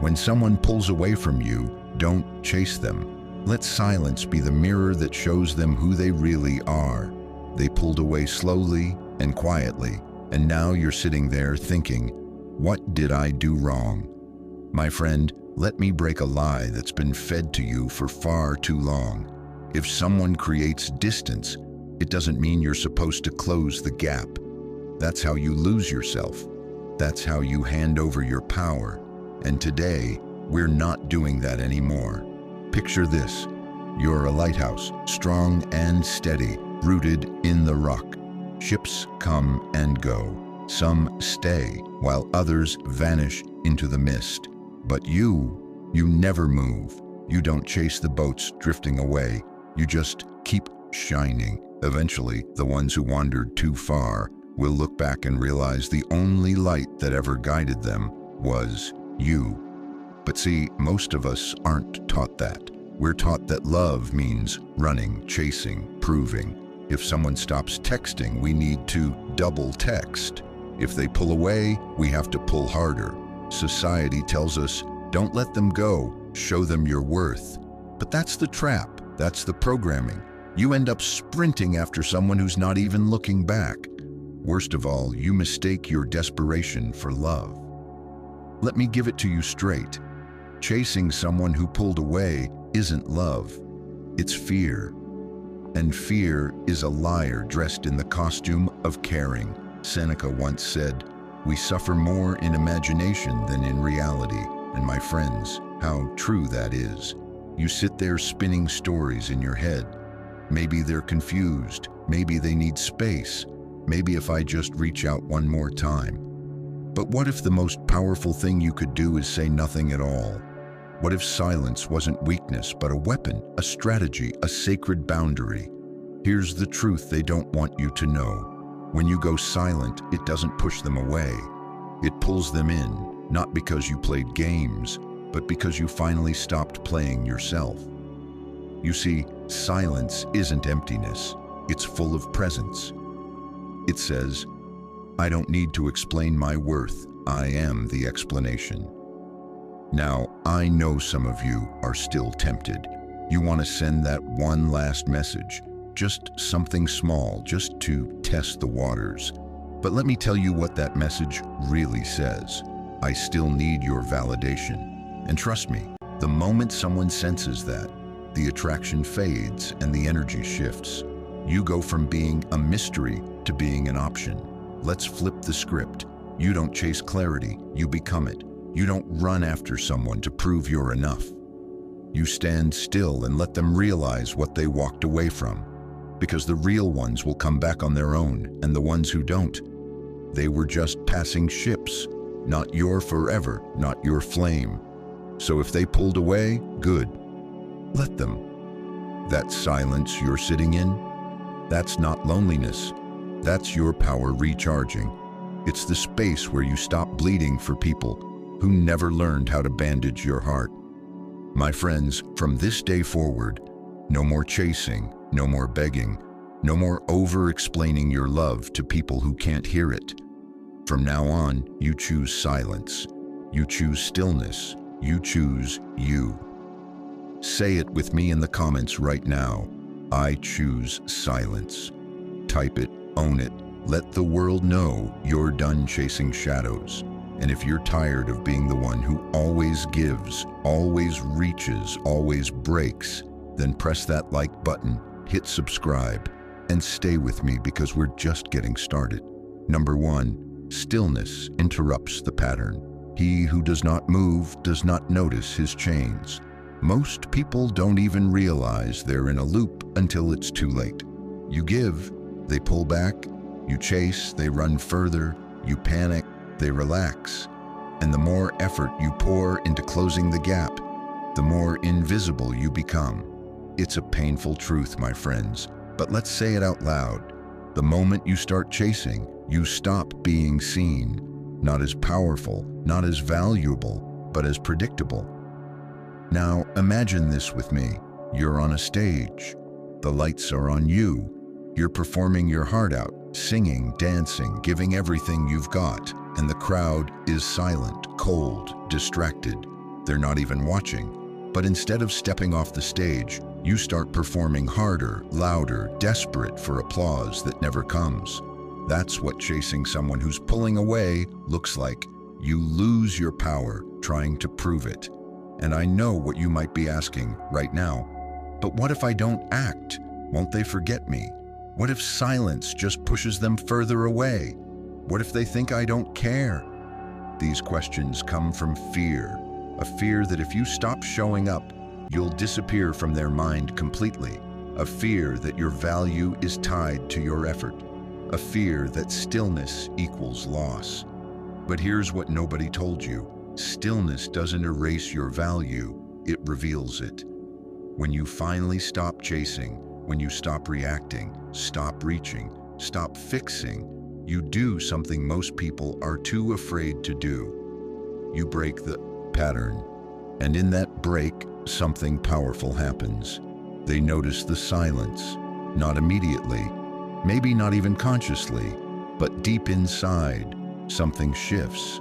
When someone pulls away from you, don't chase them. Let silence be the mirror that shows them who they really are. They pulled away slowly and quietly, and now you're sitting there thinking, what did I do wrong? My friend, let me break a lie that's been fed to you for far too long. If someone creates distance, it doesn't mean you're supposed to close the gap. That's how you lose yourself. That's how you hand over your power. And today, we're not doing that anymore. Picture this. You're a lighthouse, strong and steady, rooted in the rock. Ships come and go. Some stay, while others vanish into the mist. But you never move. You don't chase the boats drifting away. You just keep shining. Eventually, the ones who wandered too far will look back and realize the only light that ever guided them was you. But see, most of us aren't taught that. We're taught that love means running, chasing, proving. If someone stops texting, we need to double text. If they pull away, we have to pull harder. Society tells us, don't let them go, show them your worth. But that's the trap, that's the programming. You end up sprinting after someone who's not even looking back. Worst of all, you mistake your desperation for love. Let me give it to you straight. Chasing someone who pulled away isn't love, it's fear. And fear is a liar dressed in the costume of caring. Seneca once said, "We suffer more in imagination than in reality." And my friends, how true that is. You sit there spinning stories in your head. Maybe they're confused, maybe they need space, maybe if I just reach out one more time. But what if the most powerful thing you could do is say nothing at all? What if silence wasn't weakness, but a weapon, a strategy, a sacred boundary? Here's the truth they don't want you to know. When you go silent, it doesn't push them away. It pulls them in, not because you played games, but because you finally stopped playing yourself. You see, silence isn't emptiness, it's full of presence. It says, I don't need to explain my worth, I am the explanation. Now, I know some of you are still tempted. You want to send that one last message, just something small, just to test the waters. But let me tell you what that message really says. I still need your validation. And trust me, the moment someone senses that, the attraction fades and the energy shifts. You go from being a mystery to being an option. Let's flip the script. You don't chase clarity, you become it. You don't run after someone to prove you're enough. You stand still and let them realize what they walked away from. Because the real ones will come back on their own, and the ones who don't, they were just passing ships, not your forever, not your flame. So if they pulled away, good. Let them. That silence you're sitting in, that's not loneliness. That's your power recharging. It's the space where you stop bleeding for people who never learned how to bandage your heart. My friends, from this day forward, no more chasing, no more begging, no more over-explaining your love to people who can't hear it. From now on, you choose silence. You choose stillness. You choose you. Say it with me in the comments right now. I choose silence. Type it, own it. Let the world know you're done chasing shadows. And if you're tired of being the one who always gives, always reaches, always breaks, then press that like button, hit subscribe, and stay with me because we're just getting started. Number 1, stillness interrupts the pattern. He who does not move does not notice his chains. Most people don't even realize they're in a loop until it's too late. You give, they pull back. You chase, they run further. You panic, they relax. And the more effort you pour into closing the gap, the more invisible you become. It's a painful truth, my friends, but let's say it out loud. The moment you start chasing, you stop being seen, not as powerful, not as valuable, but as predictable. Now, imagine this with me. You're on a stage. The lights are on you. You're performing your heart out, singing, dancing, giving everything you've got, and the crowd is silent, cold, distracted. They're not even watching. But instead of stepping off the stage, you start performing harder, louder, desperate for applause that never comes. That's what chasing someone who's pulling away looks like. You lose your power trying to prove it. And I know what you might be asking right now. But what if I don't act? Won't they forget me? What if silence just pushes them further away? What if they think I don't care? These questions come from fear, a fear that if you stop showing up, you'll disappear from their mind completely, a fear that your value is tied to your effort, a fear that stillness equals loss. But here's what nobody told you. Stillness doesn't erase your value, it reveals it. When you finally stop chasing, when you stop reacting, stop reaching, stop fixing, you do something most people are too afraid to do. You break the pattern. And in that break, something powerful happens. They notice the silence, not immediately, maybe not even consciously, but deep inside, something shifts.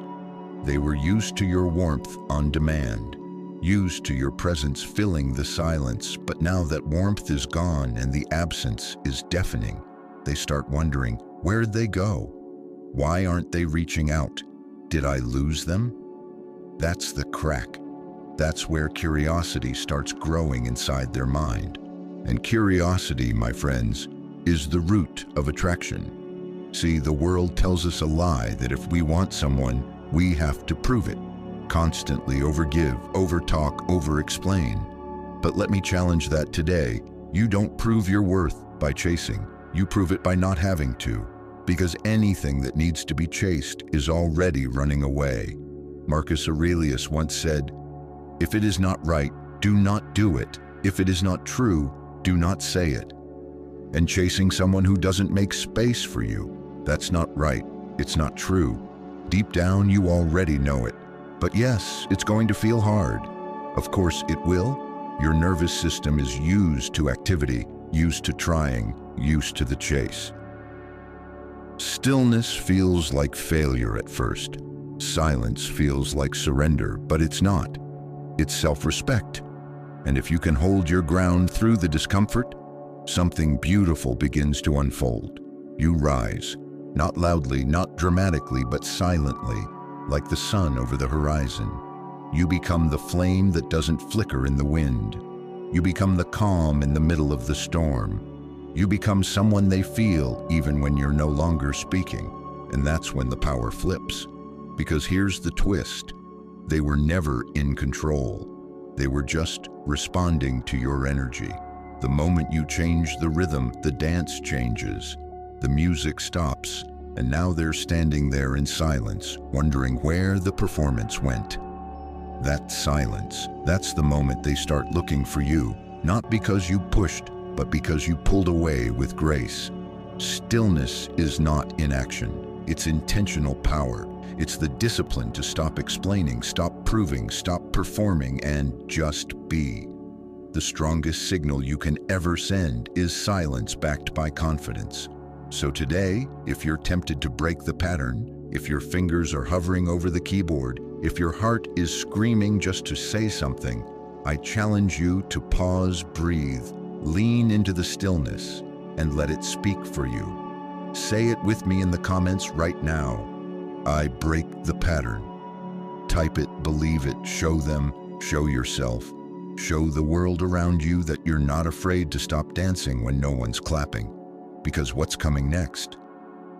They were used to your warmth on demand, used to your presence filling the silence, but now that warmth is gone and the absence is deafening, they start wondering, where'd they go? Why aren't they reaching out? Did I lose them? That's the crack. That's where curiosity starts growing inside their mind. And curiosity, my friends, is the root of attraction. See, the world tells us a lie that if we want someone, we have to prove it. Constantly overgive, overtalk, overexplain. But let me challenge that today. You don't prove your worth by chasing. You prove it by not having to. Because anything that needs to be chased is already running away. Marcus Aurelius once said, "If it is not right, do not do it. If it is not true, do not say it." And chasing someone who doesn't make space for you, that's not right. It's not true. Deep down, you already know it. But yes, it's going to feel hard. Of course it will. Your nervous system is used to activity, used to trying, used to the chase. Stillness feels like failure at first. Silence feels like surrender, but it's not. It's self-respect. And if you can hold your ground through the discomfort, something beautiful begins to unfold. You rise, not loudly, not dramatically, but silently, like the sun over the horizon. You become the flame that doesn't flicker in the wind. You become the calm in the middle of the storm. You become someone they feel even when you're no longer speaking. And that's when the power flips. Because here's the twist. They were never in control. They were just responding to your energy. The moment you change the rhythm, the dance changes. The music stops, and now they're standing there in silence, wondering where the performance went. That silence, that's the moment they start looking for you, not because you pushed, but because you pulled away with grace. Stillness is not inaction. It's intentional power. It's the discipline to stop explaining, stop proving, stop performing, and just be. The strongest signal you can ever send is silence backed by confidence. So today, if you're tempted to break the pattern, if your fingers are hovering over the keyboard, if your heart is screaming just to say something, I challenge you to pause, breathe, lean into the stillness, and let it speak for you. Say it with me in the comments right now. I break the pattern. Type it, believe it, show them, show yourself. Show the world around you that you're not afraid to stop dancing when no one's clapping. Because what's coming next?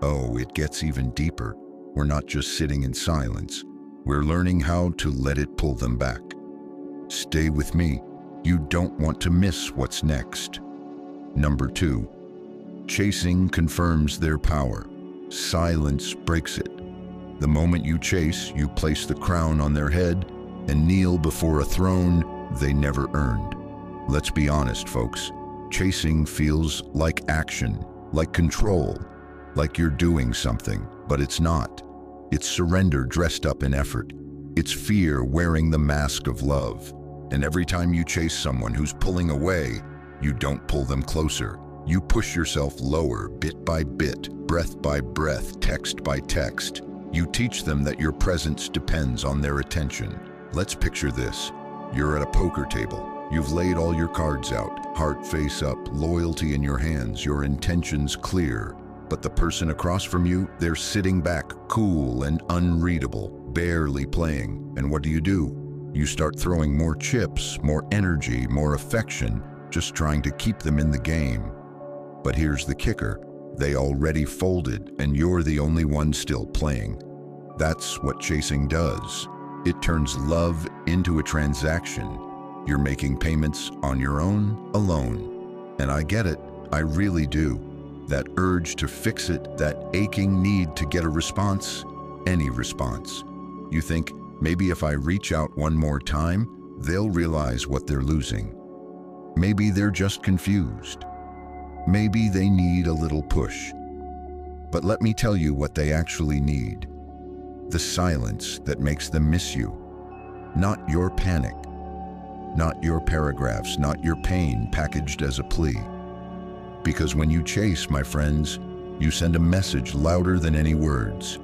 Oh, it gets even deeper. We're not just sitting in silence. We're learning how to let it pull them back. Stay with me. You don't want to miss what's next. Number 2, chasing confirms their power. Silence breaks it. The moment you chase, you place the crown on their head and kneel before a throne they never earned. Let's be honest, folks. Chasing feels like action, like control, like you're doing something, but it's not. It's surrender dressed up in effort. It's fear wearing the mask of love. And every time you chase someone who's pulling away, you don't pull them closer. You push yourself lower, bit by bit, breath by breath, text by text. You teach them that your presence depends on their attention. Let's picture this. You're at a poker table. You've laid all your cards out, heart face up, loyalty in your hands, your intentions clear. But the person across from you, they're sitting back, cool and unreadable, barely playing. And what do? You start throwing more chips, more energy, more affection, just trying to keep them in the game. But here's the kicker. They already folded, and you're the only one still playing. That's what chasing does. It turns love into a transaction. You're making payments on your own, alone. And I get it, I really do. That urge to fix it, that aching need to get a response, any response. You think, maybe if I reach out one more time, they'll realize what they're losing. Maybe they're just confused. Maybe they need a little push. But let me tell you what they actually need. The silence that makes them miss you. Not your panic. Not your paragraphs, not your pain packaged as a plea. Because when you chase, my friends, you send a message louder than any words.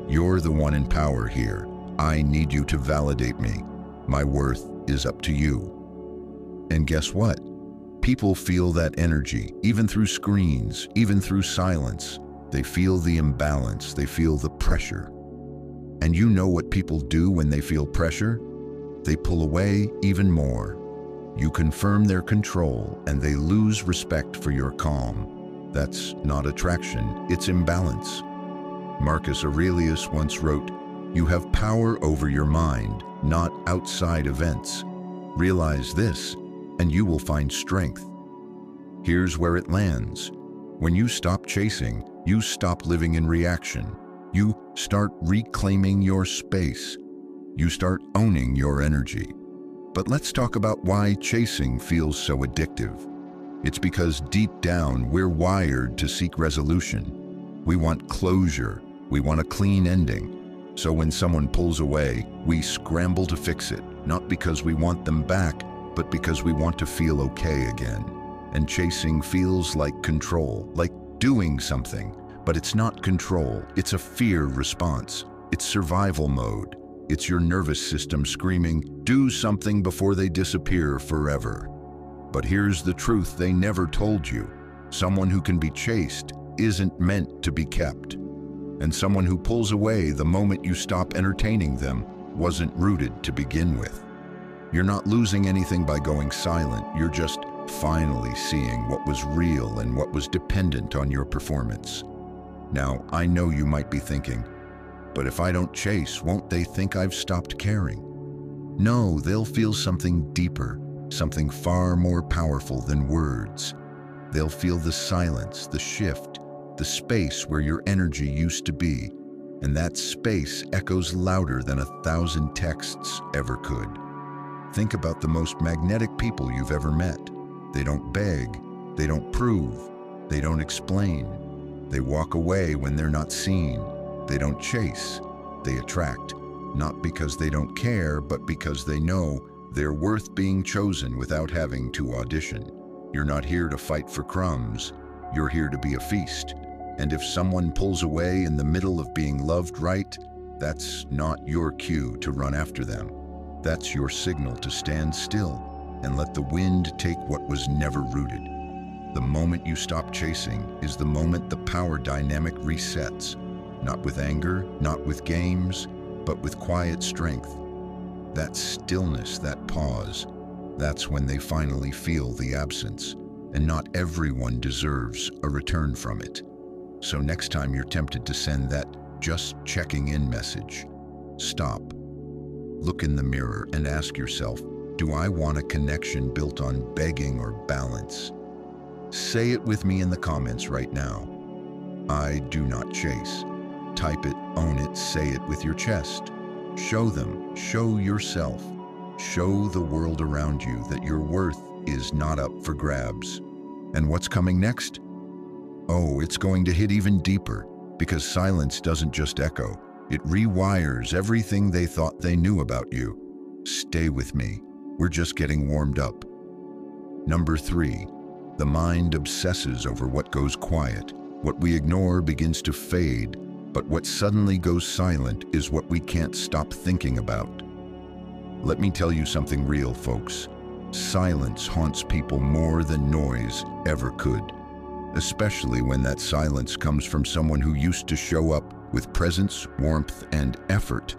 You're the one in power here. I need you to validate me. My worth is up to you. And guess what? People feel that energy, even through screens, even through silence. They feel the imbalance, they feel the pressure. And you know what people do when they feel pressure? They pull away even more. You confirm their control, and they lose respect for your calm. That's not attraction, it's imbalance. Marcus Aurelius once wrote, "You have power over your mind, not outside events. Realize this, and you will find strength." Here's where it lands. When you stop chasing, you stop living in reaction. You start reclaiming your space. You start owning your energy. But let's talk about why chasing feels so addictive. It's because deep down, we're wired to seek resolution. We want closure. We want a clean ending. So when someone pulls away, we scramble to fix it, not because we want them back, but because we want to feel okay again. And chasing feels like control, like doing something. But it's not control, it's a fear response. It's survival mode. It's your nervous system screaming, do something before they disappear forever. But here's the truth they never told you. Someone who can be chased isn't meant to be kept. And someone who pulls away the moment you stop entertaining them wasn't rooted to begin with. You're not losing anything by going silent, you're just finally seeing what was real and what was dependent on your performance. Now, I know you might be thinking, but if I don't chase, won't they think I've stopped caring? No, they'll feel something deeper, something far more powerful than words. They'll feel the silence, the shift, the space where your energy used to be, and that space echoes louder than 1,000 texts ever could. Think about the most magnetic people you've ever met. They don't beg, they don't prove, they don't explain. They walk away when they're not seen. They don't chase, they attract, not because they don't care, but because they know they're worth being chosen without having to audition. You're not here to fight for crumbs, you're here to be a feast. And if someone pulls away in the middle of being loved right, that's not your cue to run after them. That's your signal to stand still and let the wind take what was never rooted. The moment you stop chasing is the moment the power dynamic resets. Not with anger, not with games, but with quiet strength. That stillness, that pause, that's when they finally feel the absence. And not everyone deserves a return from it. So next time you're tempted to send that just checking in message, stop. Look in the mirror and ask yourself, do I want a connection built on begging or balance? Say it with me in the comments right now. I do not chase. Type it, own it, say it with your chest. Show them, show yourself, show the world around you that your worth is not up for grabs. And what's coming next? Oh, it's going to hit even deeper, because silence doesn't just echo. It rewires everything they thought they knew about you. Stay with me. We're just getting warmed up. Number 3, the mind obsesses over what goes quiet. What we ignore begins to fade, but what suddenly goes silent is what we can't stop thinking about. Let me tell you something real, folks. Silence haunts people more than noise ever could, especially when that silence comes from someone who used to show up with presence, warmth, and effort.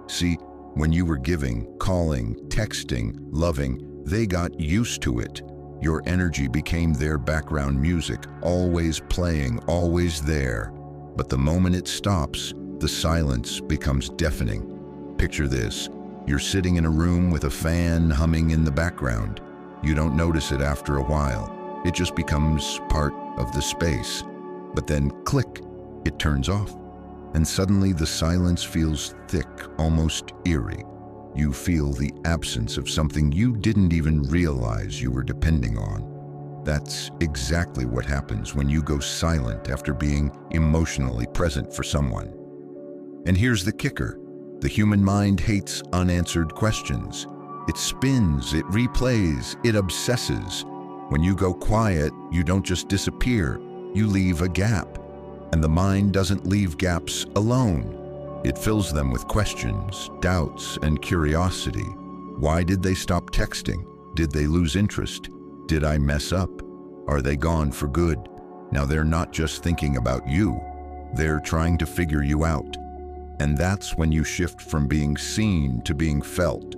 See, when you were giving, calling, texting, loving, they got used to it. Your energy became their background music, always playing, always there. But the moment it stops, the silence becomes deafening. Picture this. You're sitting in a room with a fan humming in the background. You don't notice it after a while. It just becomes part of the space. But then, click, it turns off. And suddenly the silence feels thick, almost eerie. You feel the absence of something you didn't even realize you were depending on. That's exactly what happens when you go silent after being emotionally present for someone. And here's the kicker. The human mind hates unanswered questions. It spins, it replays, it obsesses. When you go quiet, you don't just disappear, you leave a gap. And the mind doesn't leave gaps alone. It fills them with questions, doubts, and curiosity. Why did they stop texting? Did they lose interest? Did I mess up? Are they gone for good? Now they're not just thinking about you, they're trying to figure you out. And that's when you shift from being seen to being felt.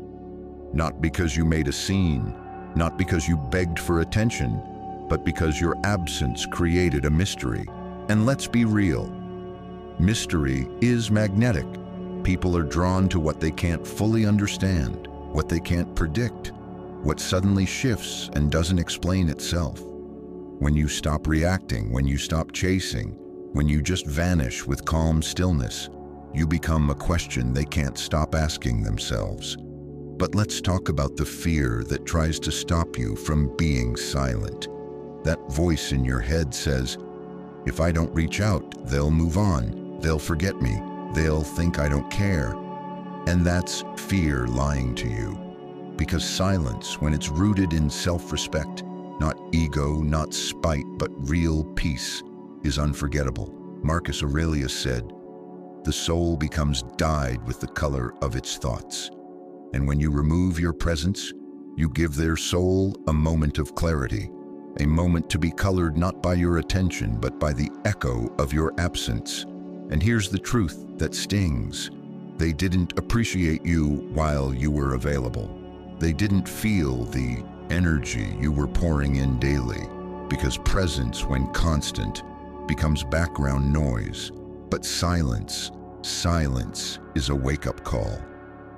Not because you made a scene, not because you begged for attention, but because your absence created a mystery. And let's be real, mystery is magnetic. People are drawn to what they can't fully understand, what they can't predict, what suddenly shifts and doesn't explain itself. When you stop reacting, when you stop chasing, when you just vanish with calm stillness, you become a question they can't stop asking themselves. But let's talk about the fear that tries to stop you from being silent. That voice in your head says, if I don't reach out, they'll move on, they'll forget me, they'll think I don't care. And that's fear lying to you. Because silence, when it's rooted in self-respect, not ego, not spite, but real peace, is unforgettable. Marcus Aurelius said, the soul becomes dyed with the color of its thoughts. And when you remove your presence, you give their soul a moment of clarity, a moment to be colored not by your attention, but by the echo of your absence. And here's the truth that stings. They didn't appreciate you while you were available. They didn't feel the energy you were pouring in daily, because presence, when constant, becomes background noise. But silence is a wake-up call.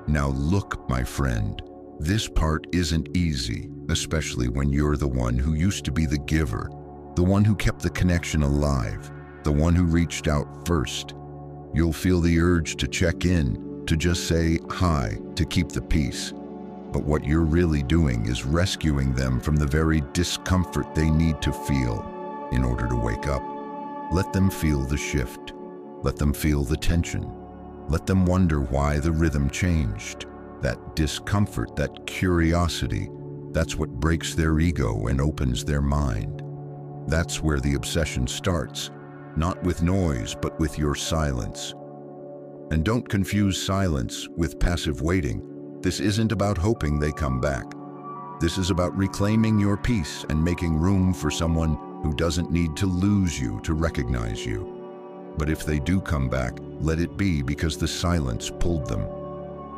Now look, my friend, this part isn't easy, especially when you're the one who used to be the giver, the one who kept the connection alive, the one who reached out first. You'll feel the urge to check in, to just say hi, to keep the peace. But what you're really doing is rescuing them from the very discomfort they need to feel in order to wake up. Let them feel the shift. Let them feel the tension. Let them wonder why the rhythm changed. That discomfort, that curiosity, that's what breaks their ego and opens their mind. That's where the obsession starts, not with noise, but with your silence. And don't confuse silence with passive waiting. This isn't about hoping they come back. This is about reclaiming your peace and making room for someone who doesn't need to lose you to recognize you. But if they do come back, let it be because the silence pulled them,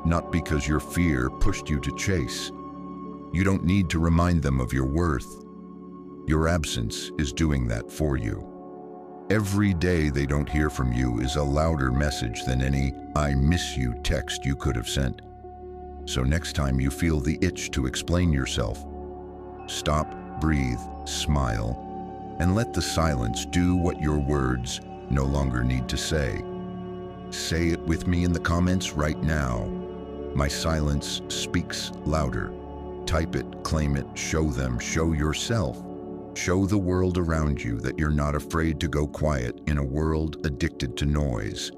not because your fear pushed you to chase. You don't need to remind them of your worth. Your absence is doing that for you. Every day they don't hear from you is a louder message than any "I miss you" text you could have sent. So next time you feel the itch to explain yourself, stop, breathe, smile, and let the silence do what your words no longer need to say. Say it with me in the comments right now. My silence speaks louder. Type it, claim it, show them, show yourself. Show the world around you that you're not afraid to go quiet in a world addicted to noise.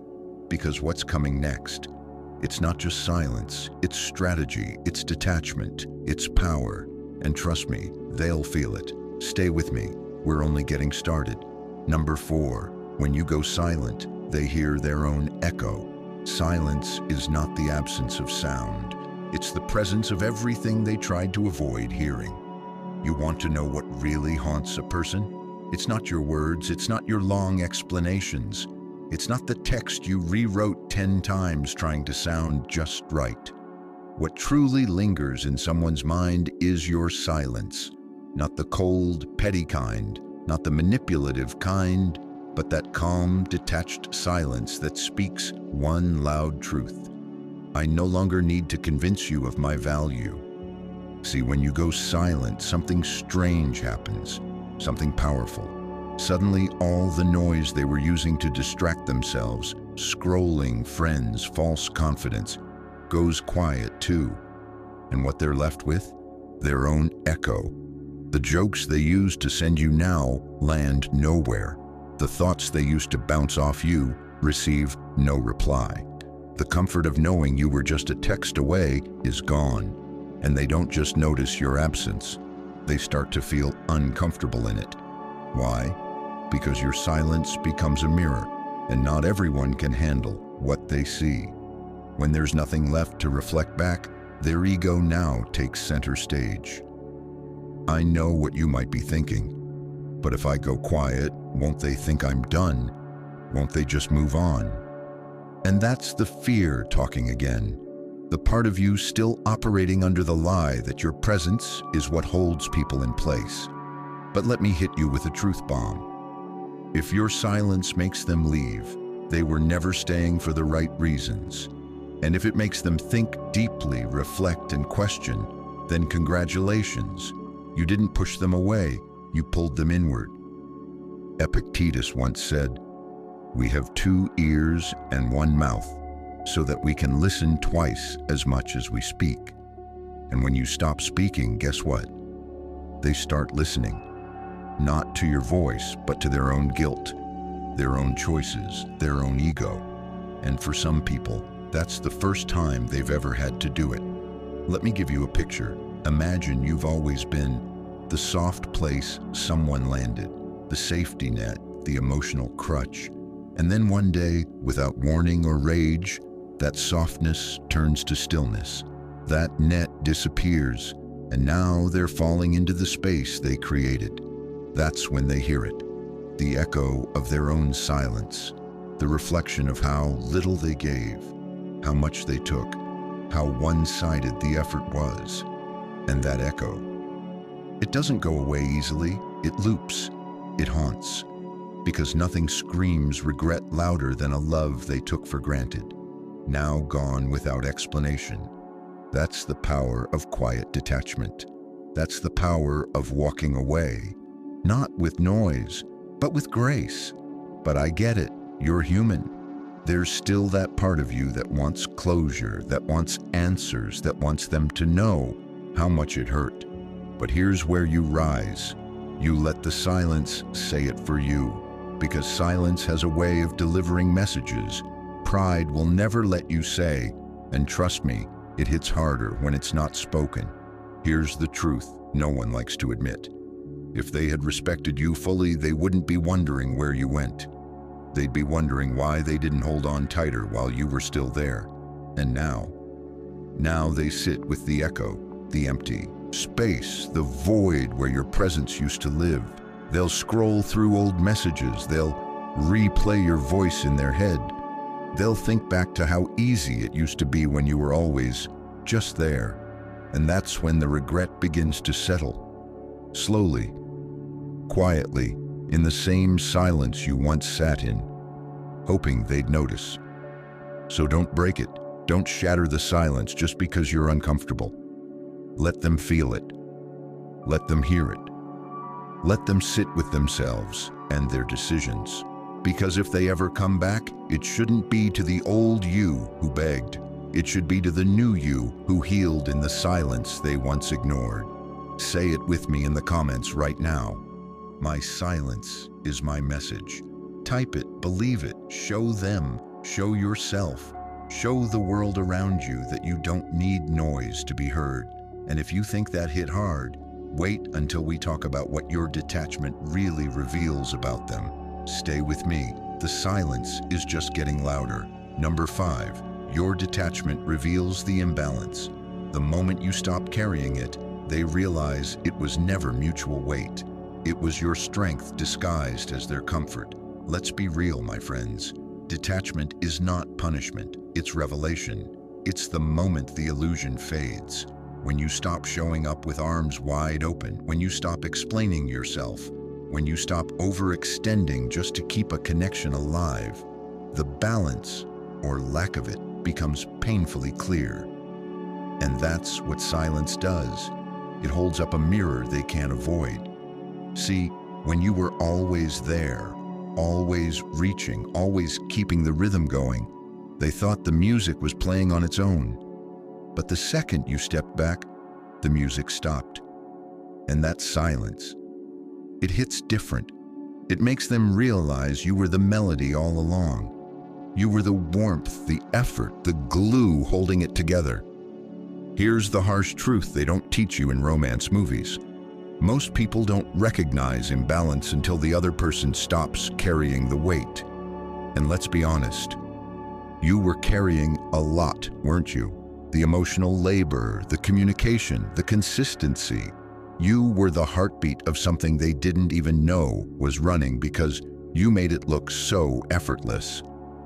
Because what's coming next? It's not just silence, it's strategy, it's detachment, it's power. And trust me, they'll feel it. Stay with me, we're only getting started. Number 4, when you go silent, they hear their own echo. Silence is not the absence of sound, It's the presence of everything they tried to avoid hearing. You want to know what really haunts a person? It's not your words, it's not your long explanations. It's not the text you rewrote 10 times trying to sound just right. What truly lingers in someone's mind is your silence. Not the cold, petty kind, not the manipulative kind, but that calm, detached silence that speaks one loud truth. I no longer need to convince you of my value. See, when you go silent, something strange happens, something powerful. Suddenly, all the noise they were using to distract themselves, scrolling, friends, false confidence, goes quiet too. And what they're left with? Their own echo. The jokes they used to send you now land nowhere. The thoughts they used to bounce off you receive no reply. The comfort of knowing you were just a text away is gone. And they don't just notice your absence. They start to feel uncomfortable in it. Why? Because your silence becomes a mirror, and not everyone can handle what they see. When there's nothing left to reflect back, their ego now takes center stage. I know what you might be thinking, but if I go quiet, won't they think I'm done? Won't they just move on? And that's the fear talking again. The part of you still operating under the lie that your presence is what holds people in place. But let me hit you with a truth bomb. If your silence makes them leave, they were never staying for the right reasons. And if it makes them think deeply, reflect, and question, then congratulations. You didn't push them away, you pulled them inward. Epictetus once said, "We have 2 ears and 1 mouth, so that we can listen twice as much as we speak." And when you stop speaking, guess what? They start listening. Not to your voice, but to their own guilt, their own choices, their own ego. And for some people, that's the first time they've ever had to do it. Let me give you a picture. Imagine you've always been the soft place someone landed, the safety net, the emotional crutch. And then one day, without warning or rage, that softness turns to stillness. That net disappears, and now they're falling into the space they created. That's when they hear it, the echo of their own silence, the reflection of how little they gave, how much they took, how one-sided the effort was. And that echo, it doesn't go away easily, it loops, it haunts, because nothing screams regret louder than a love they took for granted, now gone without explanation. That's the power of quiet detachment. That's the power of walking away, not with noise, but with grace. But I get it, you're human. There's still that part of you that wants closure, that wants answers, that wants them to know how much it hurt. But here's where you rise. You let the silence say it for you, because silence has a way of delivering messages. Pride will never let you say, and trust me, it hits harder when it's not spoken. Here's the truth no one likes to admit. If they had respected you fully, they wouldn't be wondering where you went. They'd be wondering why they didn't hold on tighter while you were still there. And now they sit with the echo, the empty space, the void where your presence used to live. They'll scroll through old messages. They'll replay your voice in their head. They'll think back to how easy it used to be when you were always just there. And that's when the regret begins to settle. Slowly, quietly, in the same silence you once sat in, hoping they'd notice. So don't break it. Don't shatter the silence just because you're uncomfortable. Let them feel it. Let them hear it. Let them sit with themselves and their decisions. Because if they ever come back, it shouldn't be to the old you who begged. It should be to the new you who healed in the silence they once ignored. Say it with me in the comments right now. My silence is my message. Type it, believe it, show them, show yourself, show the world around you that you don't need noise to be heard. And if you think that hit hard, wait until we talk about what your detachment really reveals about them. Stay with me. The silence is just getting louder. Number 5, your detachment reveals the imbalance. The moment you stop carrying it, they realize it was never mutual weight. It was your strength disguised as their comfort. Let's be real, my friends. Detachment is not punishment, it's revelation. It's the moment the illusion fades. When you stop showing up with arms wide open, when you stop explaining yourself, when you stop overextending just to keep a connection alive, the balance, or lack of it, becomes painfully clear. And that's what silence does. It holds up a mirror they can't avoid. See, when you were always there, always reaching, always keeping the rhythm going, they thought the music was playing on its own. But the second you stepped back, the music stopped. And that's silence. It hits different. It makes them realize you were the melody all along. You were the warmth, the effort, the glue holding it together. Here's the harsh truth they don't teach you in romance movies. Most people don't recognize imbalance until the other person stops carrying the weight. And let's be honest, you were carrying a lot, weren't you? The emotional labor, the communication, the consistency. You were the heartbeat of something they didn't even know was running because you made it look so effortless.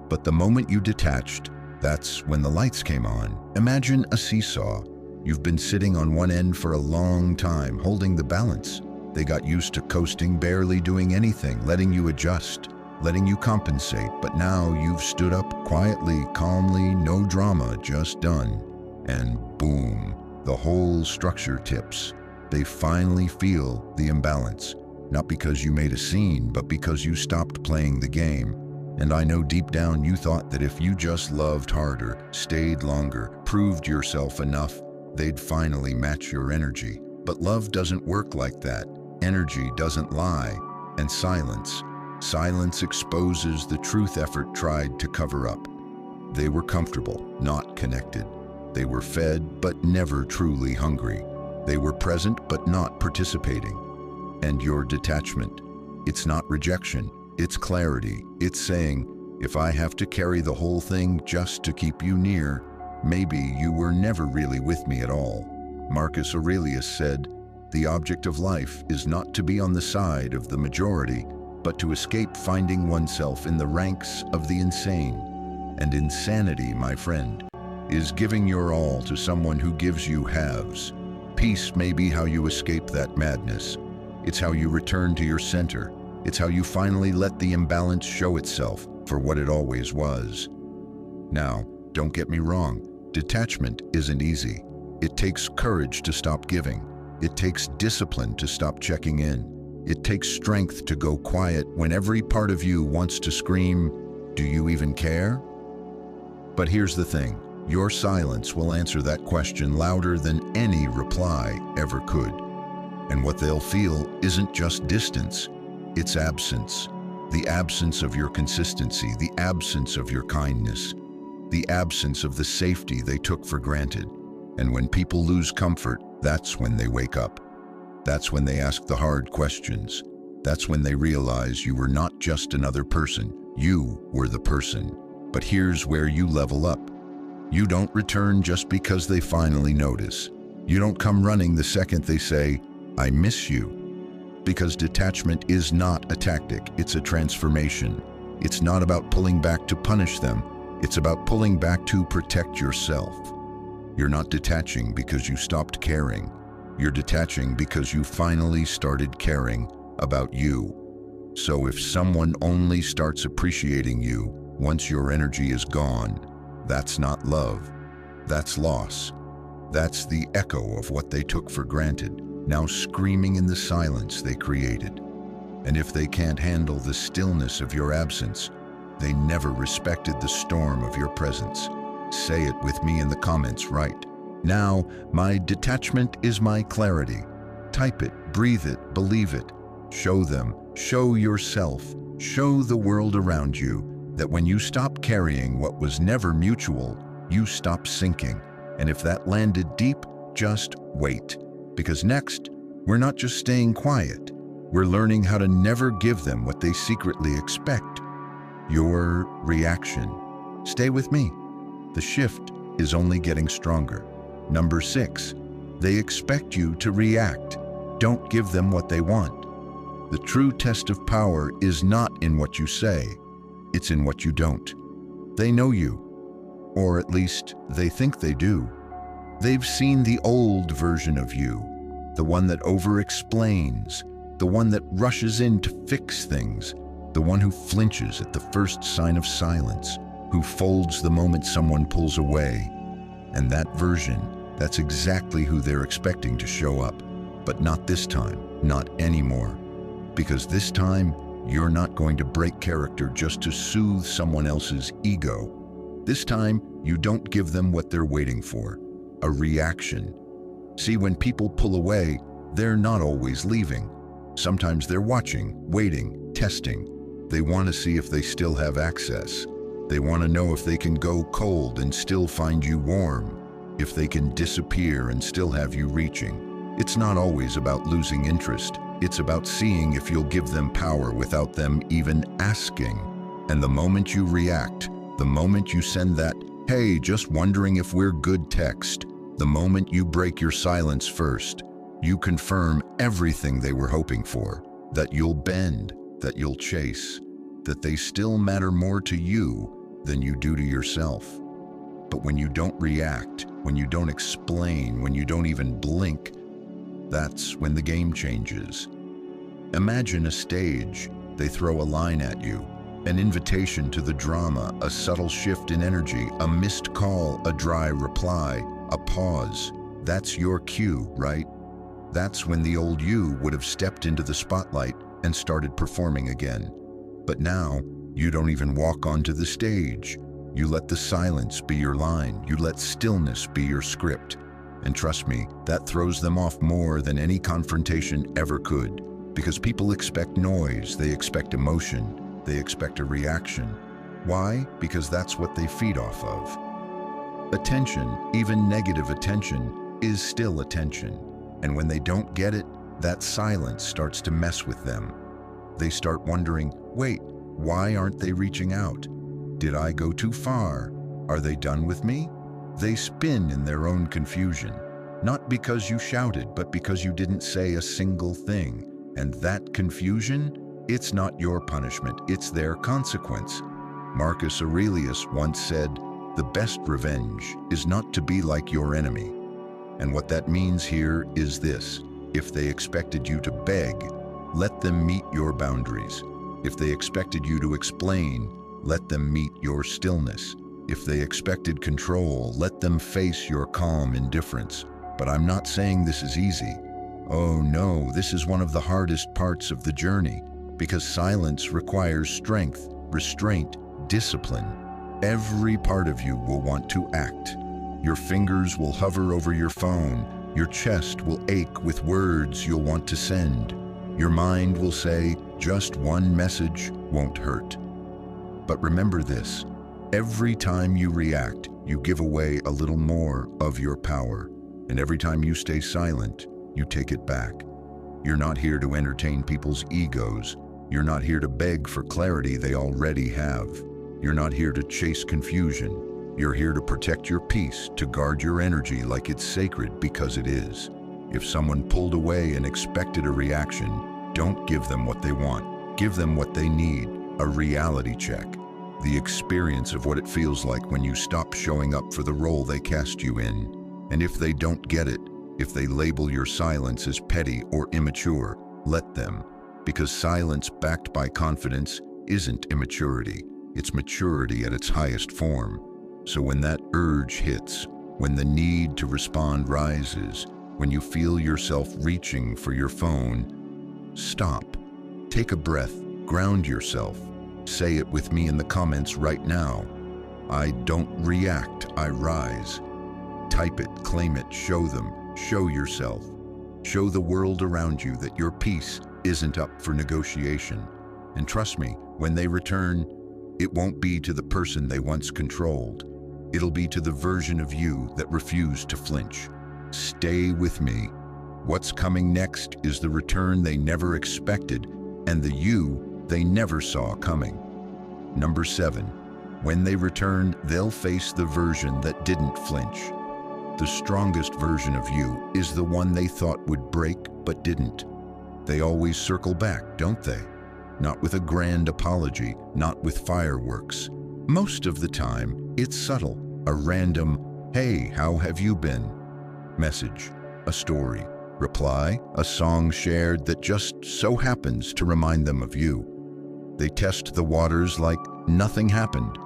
But the moment you detached, that's when the lights came on. Imagine a seesaw. You've been sitting on one end for a long time, holding the balance. They got used to coasting, barely doing anything, letting you adjust, letting you compensate. But now you've stood up quietly, calmly, no drama, just done. And boom, the whole structure tips. They finally feel the imbalance. Not because you made a scene, but because you stopped playing the game. And I know deep down you thought that if you just loved harder, stayed longer, proved yourself enough, they'd finally match your energy. But love doesn't work like that. Energy doesn't lie. And silence exposes the truth effort tried to cover up. They were comfortable, not connected. They were fed, but never truly hungry. They were present, but not participating. And your detachment, it's not rejection, it's clarity. It's saying, if I have to carry the whole thing just to keep you near, maybe you were never really with me at all. Marcus Aurelius said, the object of life is not to be on the side of the majority, but to escape finding oneself in the ranks of the insane. And insanity, my friend, is giving your all to someone who gives you halves. Peace may be how you escape that madness. It's how you return to your center. It's how you finally let the imbalance show itself for what it always was. Now, don't get me wrong, detachment isn't easy. It takes courage to stop giving. It takes discipline to stop checking in. It takes strength to go quiet when every part of you wants to scream, "Do you even care?" But here's the thing, your silence will answer that question louder than any reply ever could. And what they'll feel isn't just distance, it's absence. The absence of your consistency, the absence of your kindness, the absence of the safety they took for granted. And when people lose comfort, that's when they wake up. That's when they ask the hard questions. That's when they realize you were not just another person, you were the person. But here's where you level up. You don't return just because they finally notice. You don't come running the second they say, "I miss you." Because detachment is not a tactic, it's a transformation. It's not about pulling back to punish them, it's about pulling back to protect yourself. You're not detaching because you stopped caring. You're detaching because you finally started caring about you. So if someone only starts appreciating you once your energy is gone, that's not love. That's loss. That's the echo of what they took for granted, now screaming in the silence they created. And if they can't handle the stillness of your absence, they never respected the storm of your presence. Say it with me in the comments right now. My detachment is my clarity. Type it, breathe it, believe it. Show them, show yourself, show the world around you that when you stop carrying what was never mutual, you stop sinking. And if that landed deep, just wait. Because next, we're not just staying quiet. We're learning how to never give them what they secretly expect. Your reaction. Stay with me. The shift is only getting stronger. Number 6, they expect you to react. Don't give them what they want. The true test of power is not in what you say, it's in what you don't. They know you, or at least they think they do. They've seen the old version of you, the one that over-explains, the one that rushes in to fix things, the one who flinches at the first sign of silence, who folds the moment someone pulls away. And that version, that's exactly who they're expecting to show up. But not this time, not anymore. Because this time, you're not going to break character just to soothe someone else's ego. This time, you don't give them what they're waiting for, a reaction. See, when people pull away, they're not always leaving. Sometimes they're watching, waiting, testing. They want to see if they still have access. They want to know if they can go cold and still find you warm, if they can disappear and still have you reaching. It's not always about losing interest. It's about seeing if you'll give them power without them even asking. And the moment you react, the moment you send that, "Hey, just wondering if we're good" text, the moment you break your silence first, you confirm everything they were hoping for, that you'll bend, that you'll chase, that they still matter more to you than you do to yourself. But when you don't react, when you don't explain, when you don't even blink, that's when the game changes. Imagine a stage. They throw a line at you, an invitation to the drama, a subtle shift in energy, a missed call, a dry reply, a pause. That's your cue, right? That's when the old you would have stepped into the spotlight and started performing again. But now, you don't even walk onto the stage. You let the silence be your line. You let stillness be your script. And trust me, that throws them off more than any confrontation ever could. Because people expect noise, they expect emotion, they expect a reaction. Why? Because that's what they feed off of. Attention, even negative attention, is still attention. And when they don't get it, that silence starts to mess with them. They start wondering, wait, why aren't they reaching out? Did I go too far? Are they done with me? They spin in their own confusion, not because you shouted, but because you didn't say a single thing. And that confusion, it's not your punishment, it's their consequence. Marcus Aurelius once said, "The best revenge is not to be like your enemy." And what that means here is this: if they expected you to beg, let them meet your boundaries. If they expected you to explain, let them meet your stillness. If they expected control, let them face your calm indifference. But I'm not saying this is easy. Oh no, this is one of the hardest parts of the journey, because silence requires strength, restraint, discipline. Every part of you will want to act. Your fingers will hover over your phone. Your chest will ache with words you'll want to send. Your mind will say, just one message won't hurt. But remember this, every time you react, you give away a little more of your power. And every time you stay silent, you take it back. You're not here to entertain people's egos. You're not here to beg for clarity they already have. You're not here to chase confusion. You're here to protect your peace, to guard your energy like it's sacred, because it is. If someone pulled away and expected a reaction, don't give them what they want. Give them what they need, a reality check. The experience of what it feels like when you stop showing up for the role they cast you in. And if they don't get it, if they label your silence as petty or immature, let them. Because silence backed by confidence isn't immaturity. It's maturity at its highest form. So when that urge hits, when the need to respond rises, when you feel yourself reaching for your phone, stop. Take a breath, ground yourself. Say it with me in the comments right now. I don't react, I rise. Type it, claim it, show them, show yourself. Show the world around you that your peace isn't up for negotiation. And trust me, when they return, it won't be to the person they once controlled. It'll be to the version of you that refused to flinch. Stay with me. What's coming next is the return they never expected and the you they never saw coming. Number 7, when they return, they'll face the version that didn't flinch. the strongest version of you is the one they thought would break but didn't. They always circle back, don't they? Not with a grand apology, not with fireworks. Most of the time, it's subtle, a random, "Hey, how have you been?" message, a story, reply, a song shared that just so happens to remind them of you. They test the waters like nothing happened,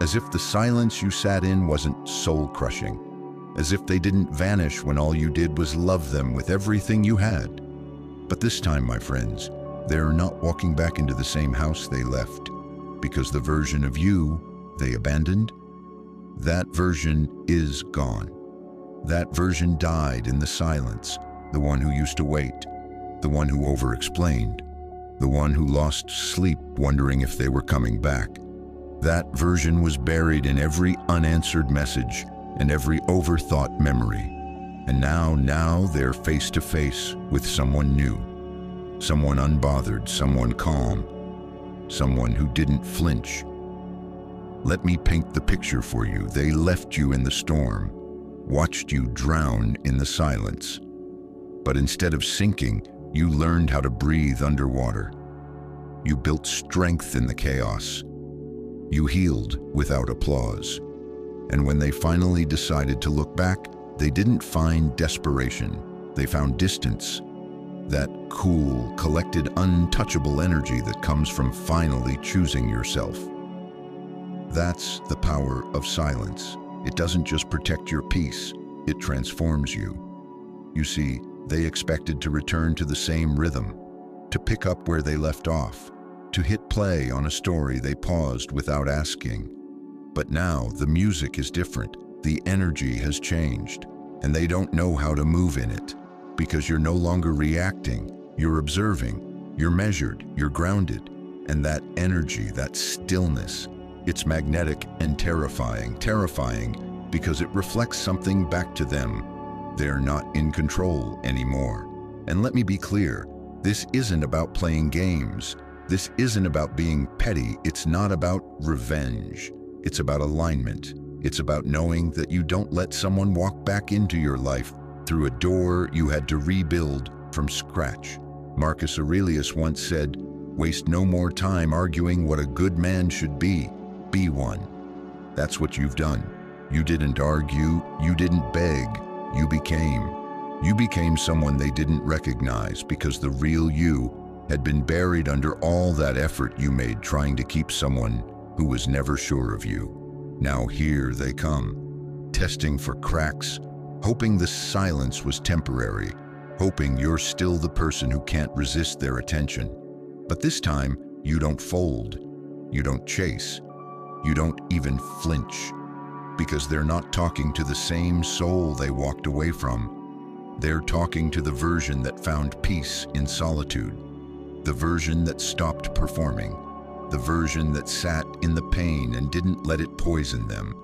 as if the silence you sat in wasn't soul-crushing, as if they didn't vanish when all you did was love them with everything you had. But this time, my friends, they're not walking back into the same house they left, because the version of you they abandoned, that version is gone. That version died in the silence, the one who used to wait, the one who over-explained, the one who lost sleep wondering if they were coming back. That version was buried in every unanswered message and every overthought memory. And now they're face to face with someone new, someone unbothered, someone calm, someone who didn't flinch. Let me paint the picture for you. They left you in the storm, watched you drown in the silence. But instead of sinking, you learned how to breathe underwater. You built strength in the chaos. You healed without applause. And when they finally decided to look back, they didn't find desperation. They found distance. That cool, collected, untouchable energy that comes from finally choosing yourself. That's the power of silence. It doesn't just protect your peace, it transforms you. You see, they expected to return to the same rhythm, to pick up where they left off, to hit play on a story they paused without asking. But now the music is different. The energy has changed, and they don't know how to move in it, because you're no longer reacting, you're observing, you're measured, you're grounded. And that energy, that stillness, it's magnetic and terrifying. Terrifying because it reflects something back to them. They're not in control anymore. And let me be clear, this isn't about playing games. This isn't about being petty. It's not about revenge. It's about alignment. It's about knowing that you don't let someone walk back into your life through a door you had to rebuild from scratch. Marcus Aurelius once said, "Waste no more time arguing what a good man should be. Be one." That's what you've done. You didn't argue, you didn't beg, you became. You became someone they didn't recognize because the real you had been buried under all that effort you made trying to keep someone who was never sure of you. Now here they come, testing for cracks, hoping the silence was temporary, hoping you're still the person who can't resist their attention. But this time, you don't fold, you don't chase, you don't even flinch, because they're not talking to the same soul they walked away from. They're talking to the version that found peace in solitude, the version that stopped performing, the version that sat in the pain and didn't let it poison them.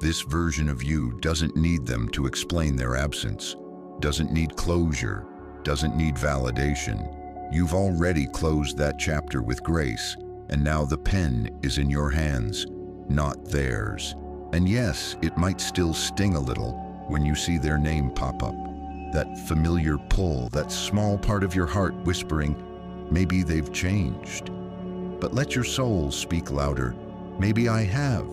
This version of you doesn't need them to explain their absence, doesn't need closure, doesn't need validation. You've already closed that chapter with grace, and now the pen is in your hands, not theirs. And yes, it might still sting a little when you see their name pop up. That familiar pull, that small part of your heart whispering, maybe they've changed. But let your soul speak louder. Maybe I have.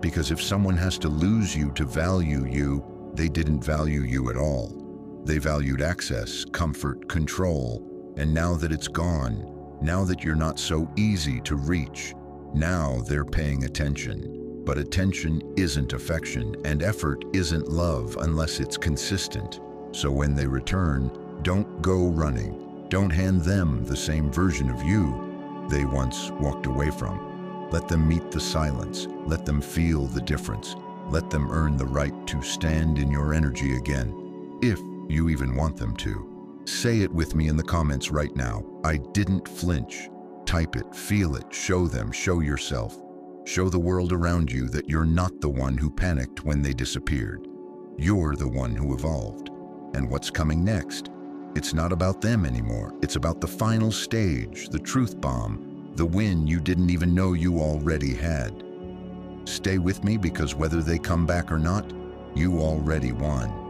Because if someone has to lose you to value you, they didn't value you at all. They valued access, comfort, control. And now that it's gone, now that you're not so easy to reach, now they're paying attention. But attention isn't affection, and effort isn't love unless it's consistent. So when they return, don't go running. Don't hand them the same version of you they once walked away from. Let them meet the silence. Let them feel the difference. Let them earn the right to stand in your energy again, if you even want them to. Say it with me in the comments right now. I didn't flinch. Type it, feel it, show them, show yourself. Show the world around you that you're not the one who panicked when they disappeared. You're the one who evolved. And what's coming next? It's not about them anymore. It's about the final stage, the truth bomb, the win you didn't even know you already had. Stay with me, because whether they come back or not, You already won.